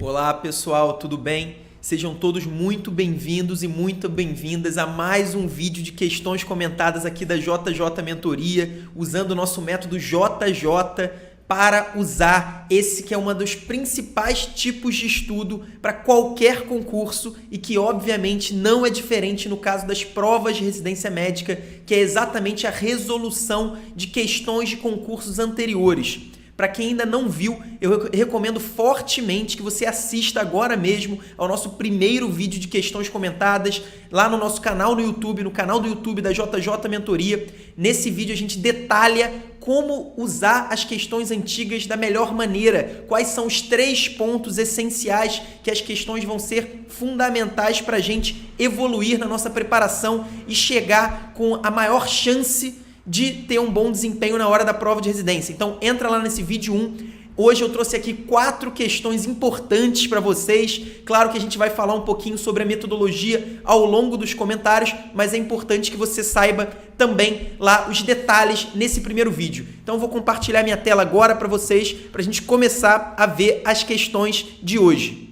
Olá pessoal, tudo bem? Sejam todos muito bem-vindos e muito bem-vindas a mais um vídeo de questões comentadas aqui da JJ Mentoria, usando o nosso método JJ para usar esse que é um dos principais tipos de estudo para qualquer concurso e que obviamente não é diferente no caso das provas de residência médica, que é exatamente a resolução de questões de concursos anteriores. Para quem ainda não viu, eu recomendo fortemente que você assista agora mesmo ao nosso primeiro vídeo de questões comentadas lá no nosso canal no YouTube, no canal do YouTube da JJ Mentoria. Nesse vídeo a gente detalha como usar as questões antigas da melhor maneira, quais são os 3 pontos essenciais que as questões vão ser fundamentais para a gente evoluir na nossa preparação e chegar com a maior chance de ter um bom desempenho na hora da prova de residência. Então entra lá nesse vídeo 1. Hoje eu trouxe aqui 4 questões importantes para vocês. Claro que a gente vai falar um pouquinho sobre a metodologia ao longo dos comentários, mas é importante que você saiba também lá os detalhes nesse primeiro vídeo. Então eu vou compartilhar minha tela agora para vocês, para a gente começar a ver as questões de hoje.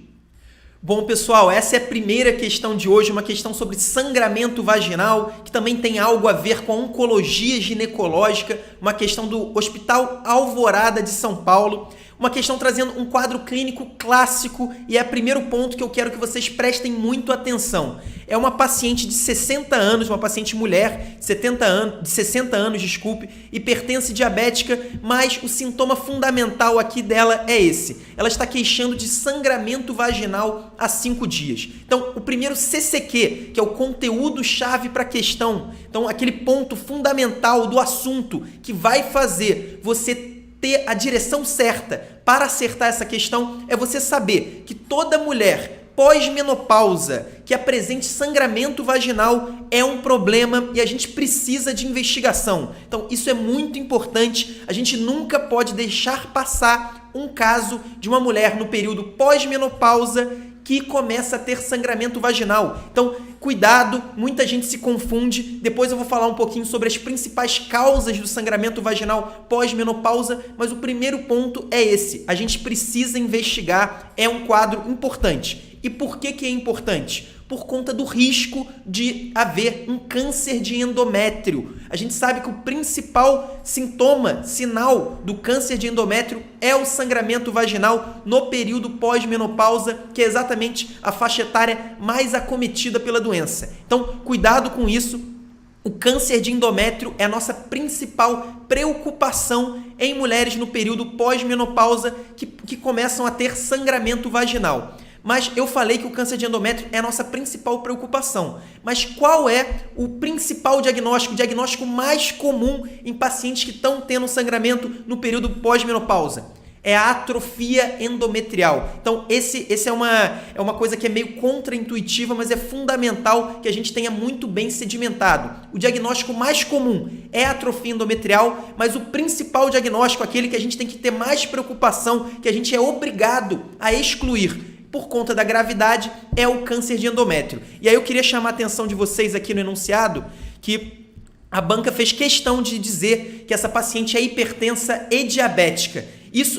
Bom, pessoal, essa é a primeira questão de hoje, uma questão sobre sangramento vaginal, que também tem algo a ver com a oncologia ginecológica, uma questão do Hospital Alvorada de São Paulo, uma questão trazendo um quadro clínico clássico e é o primeiro ponto que eu quero que vocês prestem muito atenção. É uma paciente de 60 anos, uma paciente mulher de 60 anos, hipertensa e diabética, mas o sintoma fundamental aqui dela é esse. Ela está queixando de sangramento vaginal há 5 dias. Então, o primeiro CCQ, que é o conteúdo-chave para a questão, então aquele ponto fundamental do assunto que vai fazer você ter a direção certa para acertar essa questão é você saber que toda mulher pós-menopausa que apresente sangramento vaginal é um problema e a gente precisa de investigação. Então isso é muito importante, a gente nunca pode deixar passar um caso de uma mulher no período pós-menopausa que começa a ter sangramento vaginal. Então, cuidado, muita gente se confunde. Depois eu vou falar um pouquinho sobre as principais causas do sangramento vaginal pós-menopausa, mas o primeiro ponto é esse. A gente precisa investigar, é um quadro importante. E por que é importante? Por conta do risco de haver um câncer de endométrio. A gente sabe que o principal sinal do câncer de endométrio é o sangramento vaginal no período pós-menopausa, que é exatamente a faixa etária mais acometida pela doença. Então, cuidado com isso. O câncer de endométrio é a nossa principal preocupação em mulheres no período pós-menopausa que começam a ter sangramento vaginal. Mas eu falei que o câncer de endométrio é a nossa principal preocupação. Mas qual é o principal diagnóstico, o diagnóstico mais comum em pacientes que estão tendo sangramento no período pós-menopausa? É a atrofia endometrial. Então, esse é uma coisa que é meio contraintuitiva, mas é fundamental que a gente tenha muito bem sedimentado. O diagnóstico mais comum é a atrofia endometrial, mas o principal diagnóstico, aquele que a gente tem que ter mais preocupação, que a gente é obrigado a excluir por conta da gravidade, é o câncer de endométrio. E aí eu queria chamar a atenção de vocês aqui no enunciado que a banca fez questão de dizer que essa paciente é hipertensa e diabética.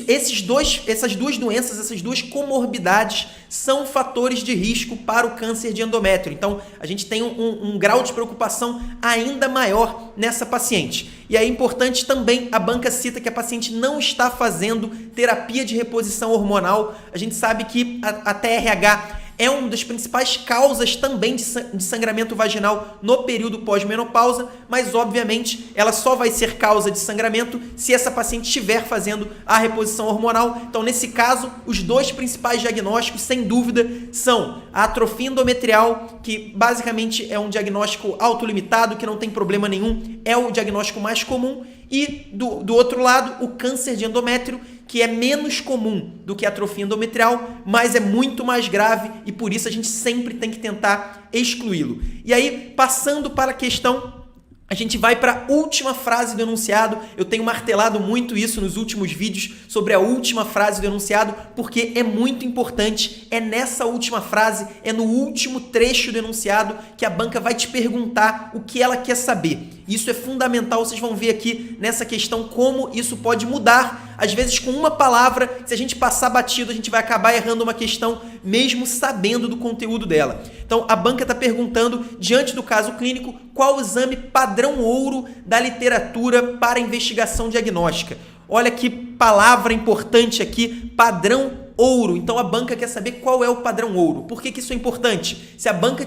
Essas duas doenças, essas duas comorbidades são fatores de risco para o câncer de endométrio. Então, a gente tem um grau de preocupação ainda maior nessa paciente. E é importante também, a banca cita que a paciente não está fazendo terapia de reposição hormonal. A gente sabe que a TRH é uma das principais causas também de sangramento vaginal no período pós-menopausa, mas obviamente ela só vai ser causa de sangramento se essa paciente estiver fazendo a reposição hormonal. Então, nesse caso, os 2 principais diagnósticos, sem dúvida, são a atrofia endometrial, que basicamente é um diagnóstico autolimitado, que não tem problema nenhum, é o diagnóstico mais comum, e do outro lado, o câncer de endométrio, que é menos comum do que a atrofia endometrial, mas é muito mais grave e por isso a gente sempre tem que tentar excluí-lo. E aí, passando para a questão, a gente vai para a última frase do enunciado. Eu tenho martelado muito isso nos últimos vídeos sobre a última frase do enunciado, porque é muito importante. É nessa última frase, é no último trecho do enunciado que a banca vai te perguntar o que ela quer saber. Isso é fundamental, vocês vão ver aqui nessa questão como isso pode mudar Às vezes, com uma palavra, se a gente passar batido, a gente vai acabar errando uma questão, mesmo sabendo do conteúdo dela. Então, a banca está perguntando, diante do caso clínico, qual o exame padrão ouro da literatura para investigação diagnóstica. Olha que palavra importante aqui, padrão ouro. Então, a banca quer saber qual é o padrão ouro. Por que isso é importante? Se a banca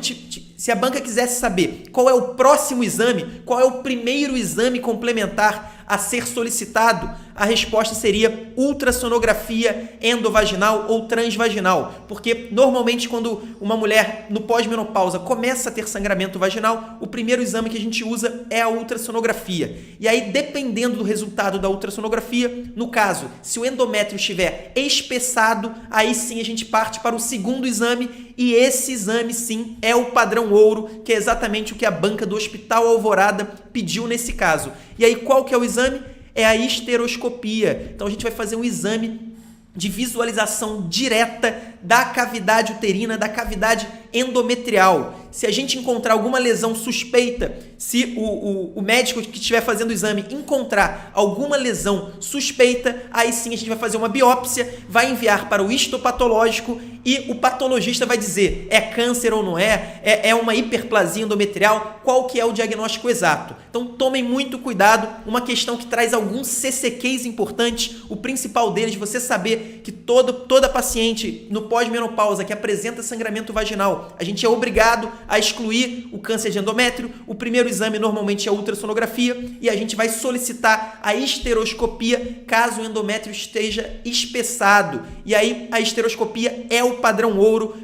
quisesse saber qual é o próximo exame, qual é o primeiro exame complementar a ser solicitado, a resposta seria ultrassonografia endovaginal ou transvaginal, porque normalmente quando uma mulher no pós-menopausa começa a ter sangramento vaginal, o primeiro exame que a gente usa é a ultrassonografia. E aí, dependendo do resultado da ultrassonografia, no caso, se o endométrio estiver espessado, aí sim a gente parte para o segundo exame, e esse exame sim é o padrão ouro, que é exatamente o que a banca do Hospital Alvorada pediu nesse caso. E aí, qual que é o exame? É a histeroscopia. Então, a gente vai fazer um exame de visualização direta da cavidade uterina, da cavidade endometrial. Se a gente encontrar alguma lesão suspeita, se o médico que estiver fazendo o exame encontrar alguma lesão suspeita, aí sim a gente vai fazer uma biópsia, vai enviar para o histopatológico e o patologista vai dizer é câncer ou não é uma hiperplasia endometrial, qual que é o diagnóstico exato. Então tomem muito cuidado, uma questão que traz alguns CCQs importantes, o principal deles, você saber que toda paciente no pós-menopausa que apresenta sangramento vaginal, a gente é obrigado a excluir o câncer de endométrio. O primeiro exame normalmente é a ultrassonografia e a gente vai solicitar a histeroscopia caso o endométrio esteja espessado. E aí a histeroscopia é o padrão ouro,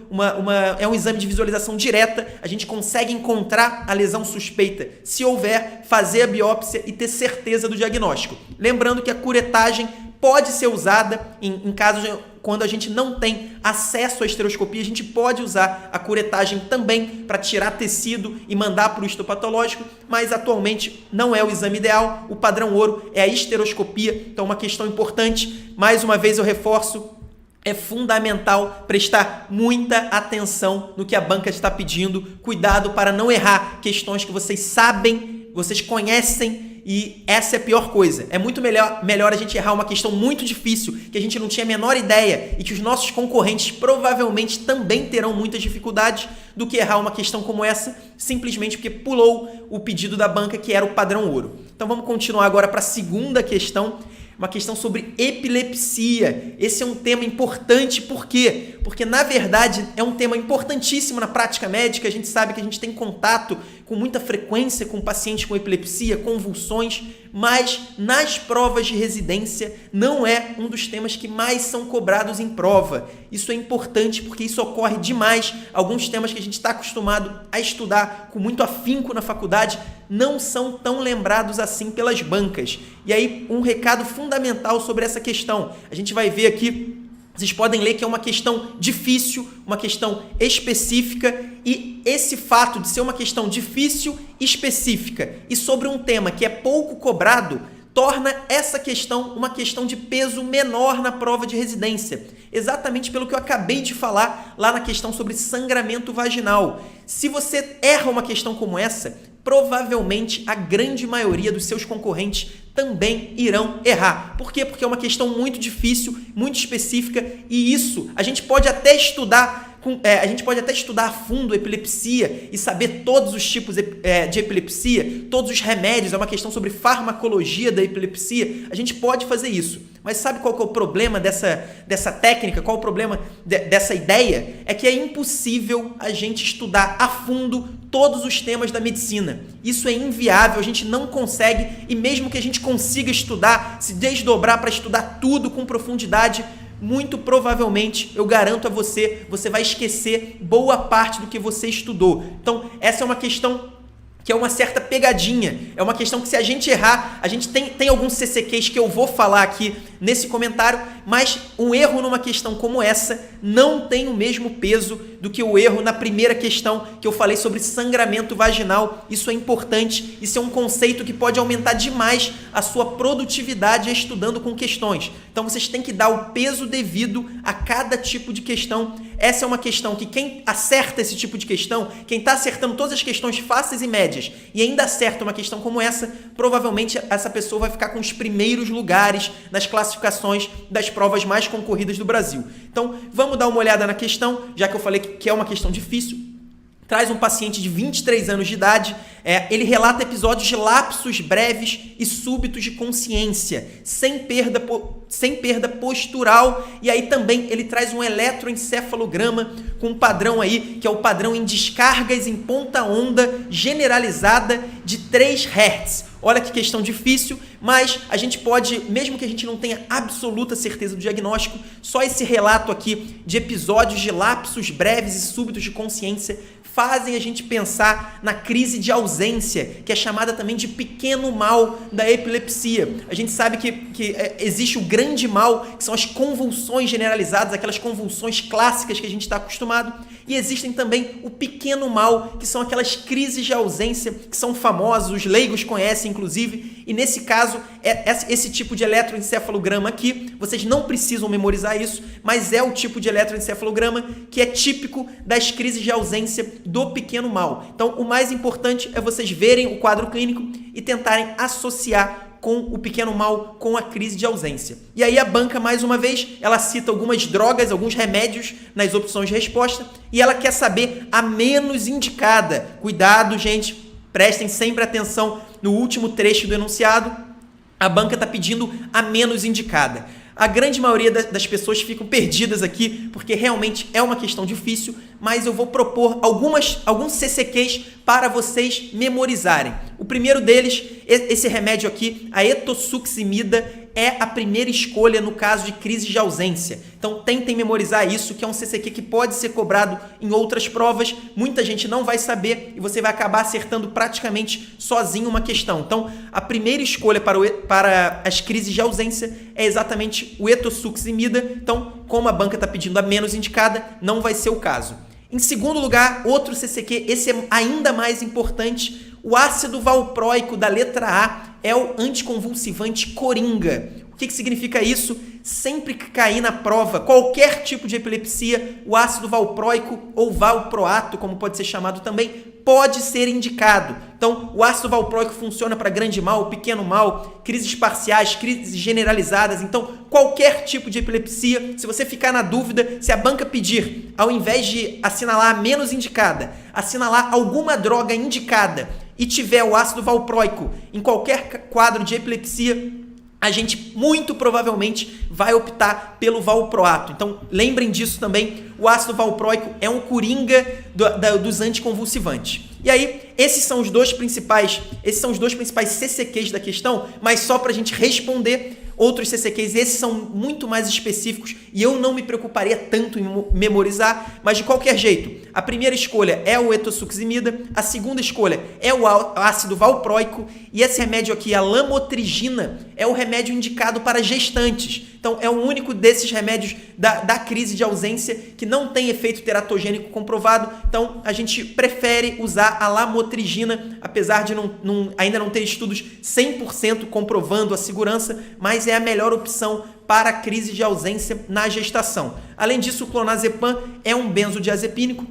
é um exame de visualização direta, a gente consegue encontrar a lesão suspeita, se houver, fazer a biópsia e ter certeza do diagnóstico. Lembrando que a curetagem pode ser usada em casos quando a gente não tem acesso à histeroscopia, a gente pode usar a curetagem também para tirar tecido e mandar para o histopatológico, mas atualmente não é o exame ideal, o padrão ouro é a histeroscopia, então uma questão importante, mais uma vez eu reforço, é fundamental prestar muita atenção no que a banca está pedindo, cuidado para não errar questões que vocês sabem, vocês conhecem, e essa é a pior coisa. É muito melhor a gente errar uma questão muito difícil, que a gente não tinha a menor ideia e que os nossos concorrentes provavelmente também terão muitas dificuldades, do que errar uma questão como essa, simplesmente porque pulou o pedido da banca, que era o padrão ouro. Então vamos continuar agora para a segunda questão, uma questão sobre epilepsia. Esse é um tema importante, por quê? Porque, na verdade, é um tema importantíssimo na prática médica. A gente sabe que a gente tem contato com muita frequência com pacientes com epilepsia, convulsões, mas nas provas de residência não é um dos temas que mais são cobrados em prova. Isso é importante porque isso ocorre demais. Alguns temas que a gente está acostumado a estudar com muito afinco na faculdade não são tão lembrados assim pelas bancas. E aí, um recado fundamental sobre essa questão. A gente vai ver aqui, vocês podem ler que é uma questão difícil, uma questão específica, e esse fato de ser uma questão difícil, específica e sobre um tema que é pouco cobrado, torna essa questão uma questão de peso menor na prova de residência. Exatamente pelo que eu acabei de falar lá na questão sobre sangramento vaginal. Se você erra uma questão como essa, provavelmente a grande maioria dos seus concorrentes também irão errar. Por quê? Porque é uma questão muito difícil, muito específica, e isso a gente pode até estudar a fundo epilepsia e saber todos os tipos de epilepsia, todos os remédios, é uma questão sobre farmacologia da epilepsia, a gente pode fazer isso. Mas sabe qual que é o problema dessa técnica? Qual o problema dessa ideia? É que é impossível a gente estudar a fundo todos os temas da medicina. Isso é inviável, a gente não consegue, e mesmo que a gente consiga estudar, se desdobrar para estudar tudo com profundidade, muito provavelmente, eu garanto a você, você vai esquecer boa parte do que você estudou. Então, essa é uma questão que é uma certa pegadinha, é uma questão que se a gente errar, a gente tem alguns CCQs que eu vou falar aqui nesse comentário, mas um erro numa questão como essa não tem o mesmo peso do que o erro na primeira questão que eu falei sobre sangramento vaginal. Isso é importante, isso é um conceito que pode aumentar demais a sua produtividade estudando com questões. Então vocês têm que dar o peso devido a cada tipo de questão. essa é uma questão que quem acerta esse tipo de questão, quem está acertando todas as questões fáceis e médias e ainda acerta uma questão como essa, provavelmente essa pessoa vai ficar com os primeiros lugares nas classificações das provas mais concorridas do Brasil. Então, vamos dar uma olhada na questão, já que eu falei que é uma questão difícil. Traz um paciente de 23 anos de idade, ele relata episódios de lapsos breves e súbitos de consciência, sem perda postural, e aí também ele traz um eletroencefalograma com um padrão aí, que é o padrão em descargas em ponta onda generalizada de 3 Hz. Olha que questão difícil, mas a gente pode, mesmo que a gente não tenha absoluta certeza do diagnóstico, só esse relato aqui de episódios de lapsos breves e súbitos de consciência fazem a gente pensar na crise de ausência, que é chamada também de pequeno mal da epilepsia. A gente sabe que existe o grande mal, que são as convulsões generalizadas, aquelas convulsões clássicas que a gente está acostumado, e existem também o pequeno mal, que são aquelas crises de ausência, que são famosas, os leigos conhecem inclusive, e nesse caso, esse tipo de eletroencefalograma aqui, vocês não precisam memorizar isso, mas é o tipo de eletroencefalograma que é típico das crises de ausência do pequeno mal. Então, o mais importante é vocês verem o quadro clínico e tentarem associar com o pequeno mal com a crise de ausência. E aí a banca, mais uma vez, ela cita algumas drogas, alguns remédios nas opções de resposta e ela quer saber a menos indicada. Cuidado, gente, prestem sempre atenção no último trecho do enunciado. A banca está pedindo a menos indicada. A grande maioria das pessoas ficam perdidas aqui, porque realmente é uma questão difícil, mas eu vou propor alguns CCQs para vocês memorizarem. O primeiro deles, esse remédio aqui, a etosuximida, é a primeira escolha no caso de crise de ausência. Então tentem memorizar isso, que é um CCQ que pode ser cobrado em outras provas, muita gente não vai saber e você vai acabar acertando praticamente sozinho uma questão. Então a primeira escolha para as crises de ausência é exatamente o etosuximida. Então, como a banca está pedindo a menos indicada, não vai ser o caso. Em segundo lugar, outro CCQ, esse é ainda mais importante, o ácido valproico da letra A é o anticonvulsivante coringa. O que significa isso? Sempre que cair na prova, qualquer tipo de epilepsia, o ácido valproico ou valproato, como pode ser chamado também, pode ser indicado. Então, o ácido valproico funciona para grande mal, pequeno mal, crises parciais, crises generalizadas. Então, qualquer tipo de epilepsia, se você ficar na dúvida, se a banca pedir, ao invés de assinalar a menos indicada, assinalar alguma droga indicada e tiver o ácido valproico em qualquer quadro de epilepsia, a gente muito provavelmente vai optar pelo valproato. Então, lembrem disso também, o ácido valproico é um coringa dos anticonvulsivantes. E aí, esses são os dois principais CCQs da questão, mas só para a gente responder outros CCQs, esses são muito mais específicos e eu não me preocuparia tanto em memorizar, mas de qualquer jeito, a primeira escolha é o etosuximida, a segunda escolha é o ácido valproico e esse remédio aqui, a lamotrigina, é o remédio indicado para gestantes. Então, é o único desses remédios da crise de ausência que não tem efeito teratogênico comprovado. Então, a gente prefere usar a lamotrigina, apesar de ainda não ter estudos 100% comprovando a segurança, mas é a melhor opção para a crise de ausência na gestação. Além disso, o clonazepam é um benzodiazepínico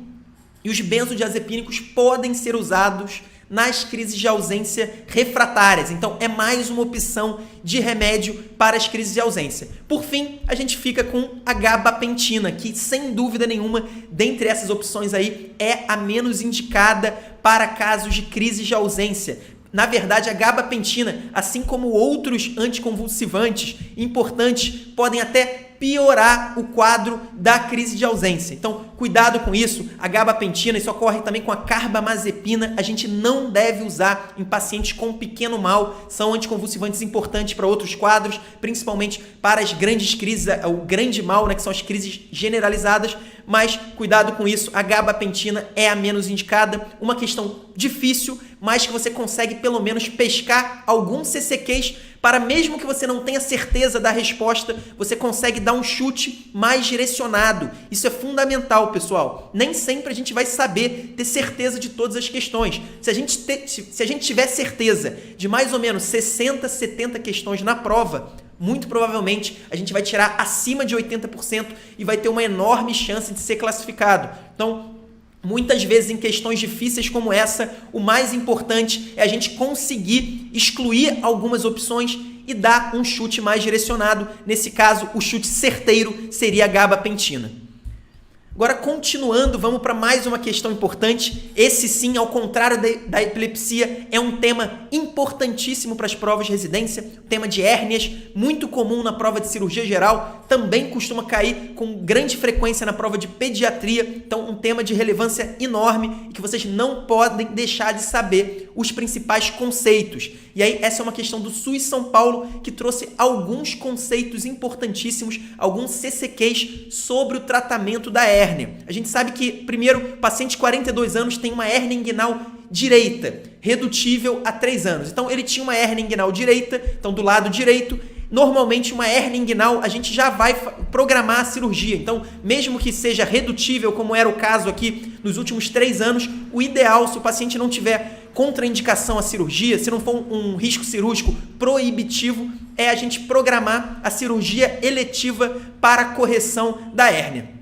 e os benzodiazepínicos podem ser usados nas crises de ausência refratárias. Então, é mais uma opção de remédio para as crises de ausência. Por fim, a gente fica com a gabapentina, que, sem dúvida nenhuma, dentre essas opções aí, é a menos indicada para casos de crises de ausência. Na verdade, a gabapentina, assim como outros anticonvulsivantes importantes, podem até piorar o quadro da crise de ausência. Então, cuidado com isso. A gabapentina, isso ocorre também com a carbamazepina. A gente não deve usar em pacientes com pequeno mal. São anticonvulsivantes importantes para outros quadros, principalmente para as grandes crises, o grande mal, né, que são as crises generalizadas. Mas cuidado com isso. A gabapentina é a menos indicada. Uma questão difícil, mas que você consegue pelo menos pescar alguns CCQs para, mesmo que você não tenha certeza da resposta, você consegue dar um chute mais direcionado. Isso é fundamental, pessoal. Nem sempre a gente vai saber ter certeza de todas as questões. Se a gente tiver certeza de mais ou menos 60, 70 questões na prova, muito provavelmente a gente vai tirar acima de 80% e vai ter uma enorme chance de ser classificado. Então, muitas vezes em questões difíceis como essa, o mais importante é a gente conseguir excluir algumas opções e dar um chute mais direcionado. Nesse caso, o chute certeiro seria a gabapentina. Agora, continuando, vamos para mais uma questão importante. Esse sim, ao contrário da epilepsia, é um tema importantíssimo para as provas de residência. O tema de hérnias, muito comum na prova de cirurgia geral, também costuma cair com grande frequência na prova de pediatria. Então, um tema de relevância enorme e que vocês não podem deixar de saber os principais conceitos. E aí, essa é uma questão do SUS São Paulo que trouxe alguns conceitos importantíssimos, alguns CCQs sobre o tratamento da hérnia. A gente sabe que, primeiro, paciente de 42 anos tem uma hérnia inguinal direita, redutível a 3 anos. Então, ele tinha uma hérnia inguinal direita, então do lado direito, normalmente uma hérnia inguinal, a gente já vai programar a cirurgia. Então, mesmo que seja redutível, como era o caso aqui nos últimos 3 anos, o ideal, se o paciente não tiver contraindicação à cirurgia, se não for um risco cirúrgico proibitivo, é a gente programar a cirurgia eletiva para a correção da hérnia.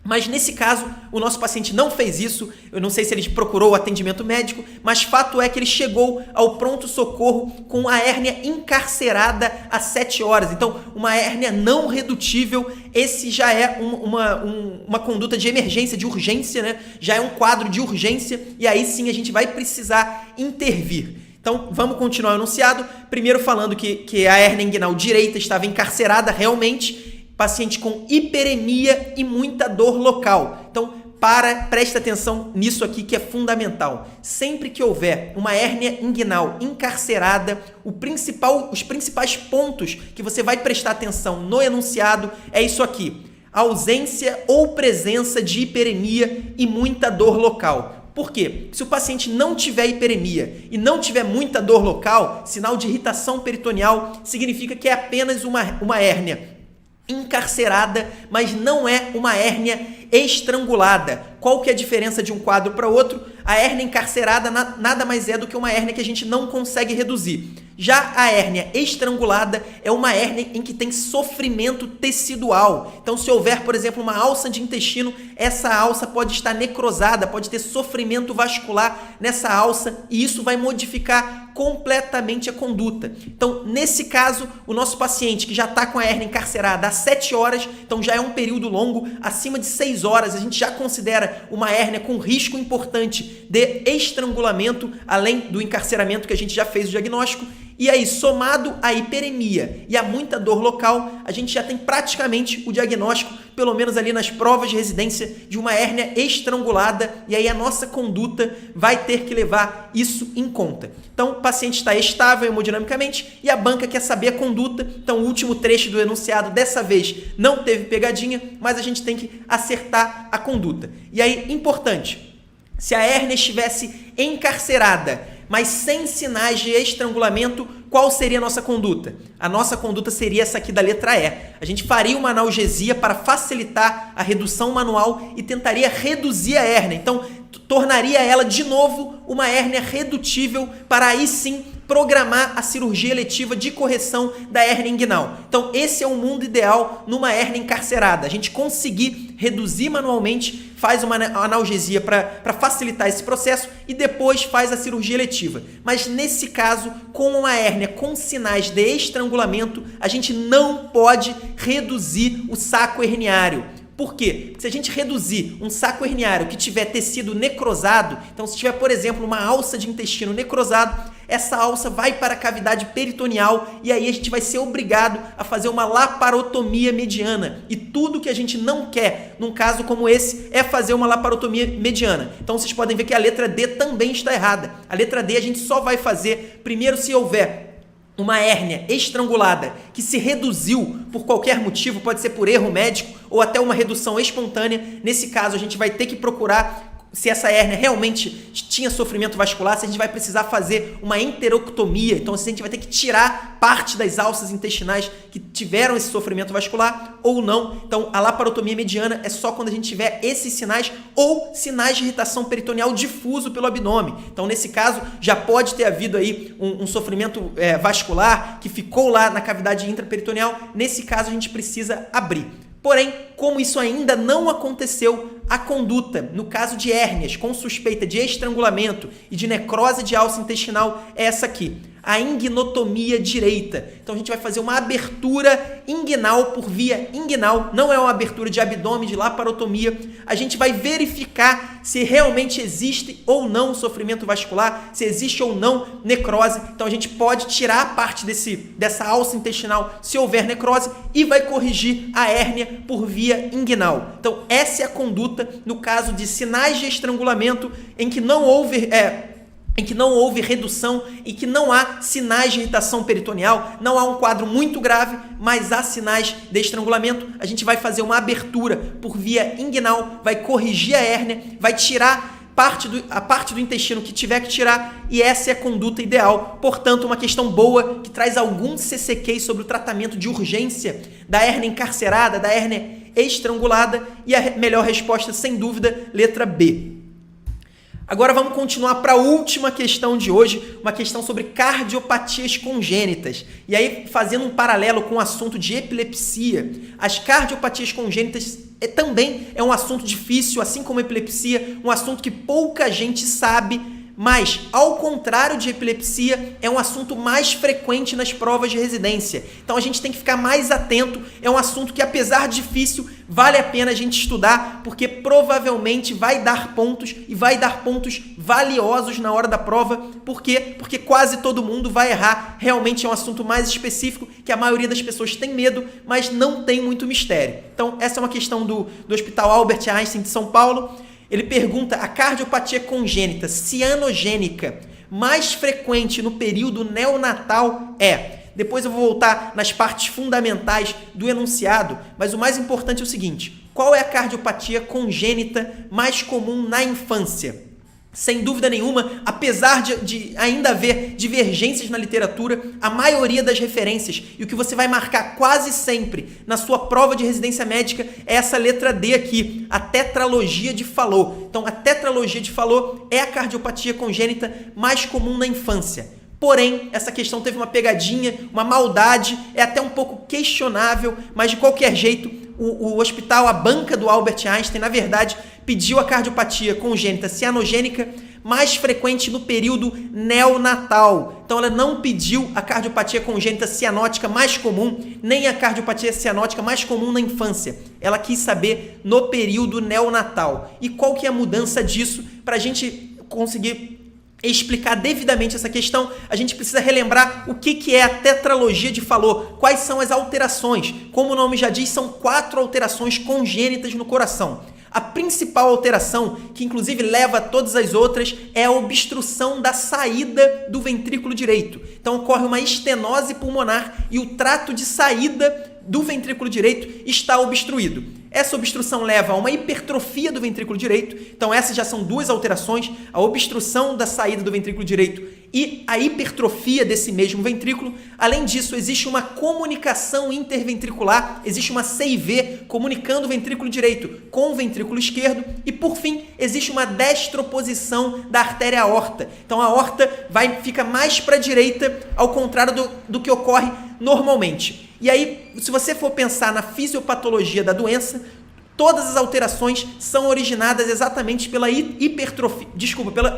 Mas nesse caso, o nosso paciente não fez isso, eu não sei se ele procurou o atendimento médico, mas fato é que ele chegou ao pronto-socorro com a hérnia encarcerada às 7 horas. Então, uma hérnia não redutível, esse já é uma conduta de emergência, de urgência, né? Já é um quadro de urgência e aí sim a gente vai precisar intervir. Então, vamos continuar o enunciado. Primeiro falando que a hérnia inguinal direita estava encarcerada realmente, paciente com hiperemia e muita dor local. Então, presta atenção nisso aqui que é fundamental. Sempre que houver uma hérnia inguinal encarcerada, os principais pontos que você vai prestar atenção no enunciado é isso aqui: ausência ou presença de hiperemia e muita dor local. Por quê? Se o paciente não tiver hiperemia e não tiver muita dor local, sinal de irritação peritoneal, significa que é apenas uma hérnia encarcerada, mas não é uma hérnia estrangulada. Qual que é a diferença de um quadro para outro? A hérnia encarcerada nada mais é do que uma hérnia que a gente não consegue reduzir. Já a hérnia estrangulada é uma hérnia em que tem sofrimento tecidual. Então, se houver, por exemplo, uma alça de intestino, essa alça pode estar necrosada, pode ter sofrimento vascular nessa alça e isso vai modificar completamente a conduta. Então, nesse caso, o nosso paciente que já está com a hérnia encarcerada há 7 horas, então já é um período longo, acima de 6 horas, a gente já considera uma hérnia com risco importante de estrangulamento, além do encarceramento que a gente já fez o diagnóstico. E aí, somado à hiperemia e a muita dor local, a gente já tem praticamente o diagnóstico, pelo menos ali nas provas de residência, de uma hérnia estrangulada, e aí a nossa conduta vai ter que levar isso em conta. Então, o paciente está estável hemodinamicamente e a banca quer saber a conduta. Então, o último trecho do enunciado, dessa vez, não teve pegadinha, mas a gente tem que acertar a conduta. E aí, importante, se a hérnia estivesse encarcerada, mas sem sinais de estrangulamento, qual seria a nossa conduta? A nossa conduta seria essa aqui da letra E. A gente faria uma analgesia para facilitar a redução manual e tentaria reduzir a hérnia. Então, tornaria ela de novo uma hérnia redutível para aí sim programar a cirurgia eletiva de correção da hérnia inguinal. Então, esse é o mundo ideal numa hérnia encarcerada. A gente conseguir reduzir manualmente, faz uma analgesia para facilitar esse processo e depois faz a cirurgia eletiva. Mas nesse caso, com uma hérnia com sinais de estrangulamento, a gente não pode reduzir o saco herniário. Por quê? Porque se a gente reduzir um saco herniário que tiver tecido necrosado, então se tiver, por exemplo, uma alça de intestino necrosado, essa alça vai para a cavidade peritoneal e aí a gente vai ser obrigado a fazer uma laparotomia mediana. E tudo que a gente não quer, num caso como esse, é fazer uma laparotomia mediana. Então vocês podem ver que a letra D também está errada. A letra D a gente só vai fazer primeiro se houver uma hérnia estrangulada que se reduziu por qualquer motivo, pode ser por erro médico ou até uma redução espontânea. Nesse caso, a gente vai ter que procurar se essa hérnia realmente tinha sofrimento vascular, se a gente vai precisar fazer uma enteroctomia. Então, se a gente vai ter que tirar parte das alças intestinais que tiveram esse sofrimento vascular ou não. Então, a laparotomia mediana é só quando a gente tiver esses sinais ou sinais de irritação peritoneal difuso pelo abdômen. Então, nesse caso, já pode ter havido aí um sofrimento vascular que ficou lá na cavidade intraperitoneal. Nesse caso, a gente precisa abrir. Porém, como isso ainda não aconteceu, a conduta, no caso de hérnias com suspeita de estrangulamento e de necrose de alça intestinal, é essa aqui, a ingnotomia direita. Então, a gente vai fazer uma abertura inguinal por via inguinal, não é uma abertura de abdômen, de laparotomia. A gente vai verificar se realmente existe ou não sofrimento vascular, se existe ou não necrose. Então, a gente pode tirar a parte dessa alça intestinal se houver necrose e vai corrigir a hérnia por via inguinal. Então, essa é a conduta no caso de sinais de estrangulamento em que não houve redução e que não há sinais de irritação peritoneal, não há um quadro muito grave, mas há sinais de estrangulamento. A gente vai fazer uma abertura por via inguinal, vai corrigir a hérnia, vai tirar a parte do intestino que tiver que tirar, e essa é a conduta ideal. Portanto, uma questão boa que traz alguns CCQs sobre o tratamento de urgência da hérnia encarcerada, da hérnia estrangulada, e a melhor resposta, sem dúvida, letra B. Agora vamos continuar para a última questão de hoje, uma questão sobre cardiopatias congênitas. E aí, fazendo um paralelo com o assunto de epilepsia, as cardiopatias congênitas também é um assunto difícil, assim como a epilepsia, um assunto que pouca gente sabe, mas, ao contrário de epilepsia, é um assunto mais frequente nas provas de residência. Então, a gente tem que ficar mais atento. É um assunto que, apesar de difícil, vale a pena a gente estudar, porque provavelmente vai dar pontos e vai dar pontos valiosos na hora da prova. Por quê? Porque quase todo mundo vai errar. Realmente é um assunto mais específico que a maioria das pessoas tem medo, mas não tem muito mistério. Então, essa é uma questão do Hospital Albert Einstein de São Paulo. Ele pergunta: a cardiopatia congênita cianogênica mais frequente no período neonatal é... Depois eu vou voltar nas partes fundamentais do enunciado, mas o mais importante é o seguinte: qual é a cardiopatia congênita mais comum na infância? Sem dúvida nenhuma, apesar de ainda haver divergências na literatura, a maioria das referências e o que você vai marcar quase sempre na sua prova de residência médica é essa letra D aqui, a tetralogia de Fallot. Então, a tetralogia de Fallot é a cardiopatia congênita mais comum na infância. Porém, essa questão teve uma pegadinha, uma maldade, é até um pouco questionável, mas de qualquer jeito, o hospital, a banca do Albert Einstein, na verdade, pediu a cardiopatia congênita cianogênica mais frequente no período neonatal. Então, ela não pediu a cardiopatia congênita cianótica mais comum, nem a cardiopatia cianótica mais comum na infância. Ela quis saber no período neonatal. E qual que é a mudança disso? Para a gente conseguir explicar devidamente essa questão, a gente precisa relembrar o que é a tetralogia de Fallot, quais são as alterações. Como o nome já diz, são 4 alterações congênitas no coração. A principal alteração, que inclusive leva a todas as outras, é a obstrução da saída do ventrículo direito. Então ocorre uma estenose pulmonar e o trato de saída do ventrículo direito está obstruído. Essa obstrução leva a uma hipertrofia do ventrículo direito. Então essas já são 2 alterações, a obstrução da saída do ventrículo direito e a hipertrofia desse mesmo ventrículo. Além disso, existe uma comunicação interventricular, existe uma CIV comunicando o ventrículo direito com o ventrículo esquerdo e, por fim, existe uma destroposição da artéria aorta. Então a aorta fica mais para a direita, ao contrário do que ocorre normalmente. E aí, se você for pensar na fisiopatologia da doença, todas as alterações são originadas exatamente pela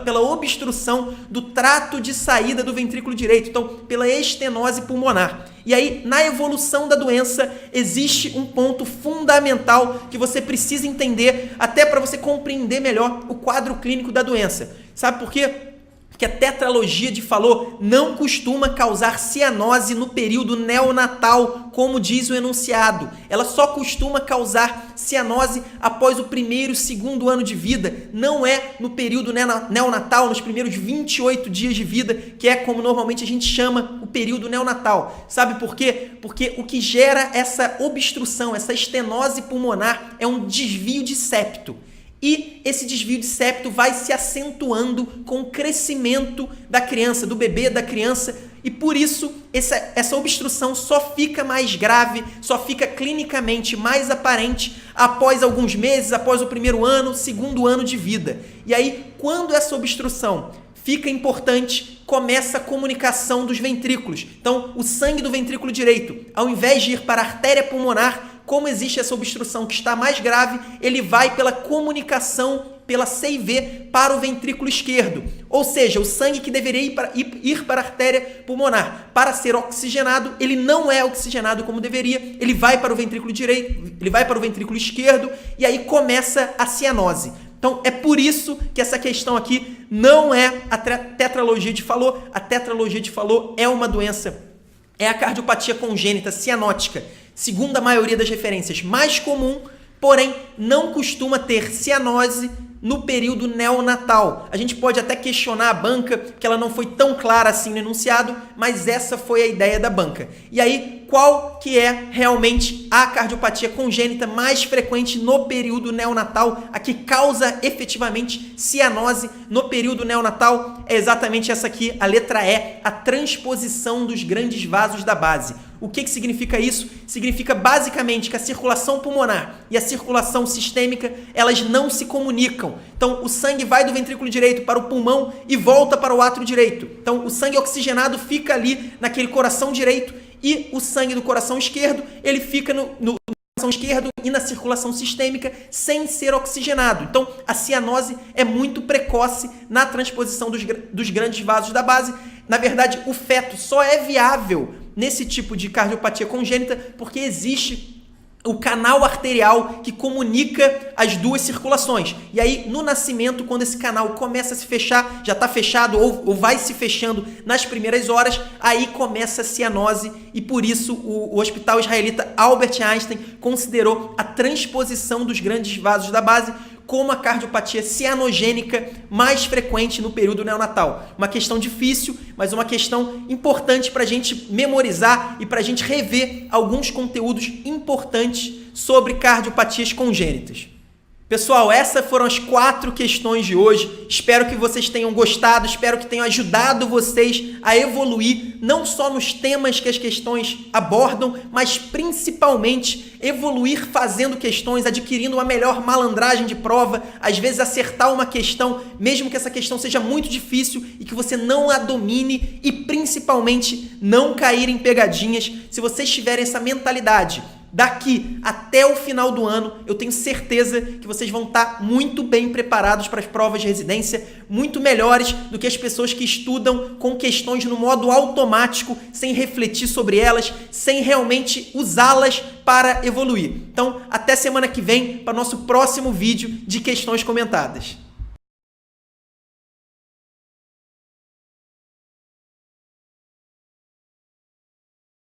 pela obstrução do trato de saída do ventrículo direito, então pela estenose pulmonar. E aí, na evolução da doença, existe um ponto fundamental que você precisa entender até para você compreender melhor o quadro clínico da doença. Sabe por quê? Que a tetralogia de Fallot não costuma causar cianose no período neonatal, como diz o enunciado. Ela só costuma causar cianose após o 1º e 2º ano de vida. Não é no período neonatal, nos primeiros 28 dias de vida, que é como normalmente a gente chama o período neonatal. Sabe por quê? Porque o que gera essa obstrução, essa estenose pulmonar, é um desvio de septo. E esse desvio de septo vai se acentuando com o crescimento da criança, do bebê, da criança, e por isso essa obstrução só fica mais grave, só fica clinicamente mais aparente após alguns meses, após o primeiro ano, segundo ano de vida. E aí, quando essa obstrução fica importante, começa a comunicação dos ventrículos. Então, o sangue do ventrículo direito, ao invés de ir para a artéria pulmonar, como existe essa obstrução que está mais grave, ele vai pela comunicação, pela CIV, para o ventrículo esquerdo. Ou seja, o sangue que deveria ir para a artéria pulmonar para ser oxigenado, ele não é oxigenado como deveria, ele vai para o ventrículo direito, ele vai para o ventrículo esquerdo, e aí começa a cianose. Então, é por isso que essa questão aqui não é a tetralogia de Fallot. A tetralogia de Fallot é uma doença, é a cardiopatia congênita cianótica, segundo a maioria das referências, mais comum, porém não costuma ter cianose no período neonatal. A gente pode até questionar a banca, que ela não foi tão clara assim no enunciado, mas essa foi a ideia da banca. E aí, qual que é realmente a cardiopatia congênita mais frequente no período neonatal, a que causa efetivamente cianose no período neonatal? É exatamente essa aqui, a letra E, a transposição dos grandes vasos da base. O que significa isso? Significa basicamente que a circulação pulmonar e a circulação sistêmica, elas não se comunicam. Então, o sangue vai do ventrículo direito para o pulmão e volta para o átrio direito. Então, o sangue oxigenado fica ali naquele coração direito e o sangue do coração esquerdo, ele fica no coração esquerdo e na circulação sistêmica sem ser oxigenado. Então, a cianose é muito precoce na transposição dos grandes vasos da base. Na verdade, o feto só é viável nesse tipo de cardiopatia congênita porque existe o canal arterial que comunica as duas circulações. E aí, no nascimento, quando esse canal começa a se fechar, já está fechado ou vai se fechando nas primeiras horas, aí começa a cianose e por isso o Hospital Israelita Albert Einstein considerou a transposição dos grandes vasos da base como a cardiopatia cianogênica mais frequente no período neonatal. Uma questão difícil, mas uma questão importante para a gente memorizar e para a gente rever alguns conteúdos importantes sobre cardiopatias congênitas. Pessoal, essas foram as 4 questões de hoje. Espero que vocês tenham gostado, espero que tenham ajudado vocês a evoluir, não só nos temas que as questões abordam, mas principalmente evoluir fazendo questões, adquirindo uma melhor malandragem de prova, às vezes acertar uma questão, mesmo que essa questão seja muito difícil e que você não a domine e principalmente não cair em pegadinhas. Se vocês tiverem essa mentalidade, daqui até o final do ano, eu tenho certeza que vocês vão estar muito bem preparados para as provas de residência, muito melhores do que as pessoas que estudam com questões no modo automático, sem refletir sobre elas, sem realmente usá-las para evoluir. Então, até semana que vem para o nosso próximo vídeo de questões comentadas.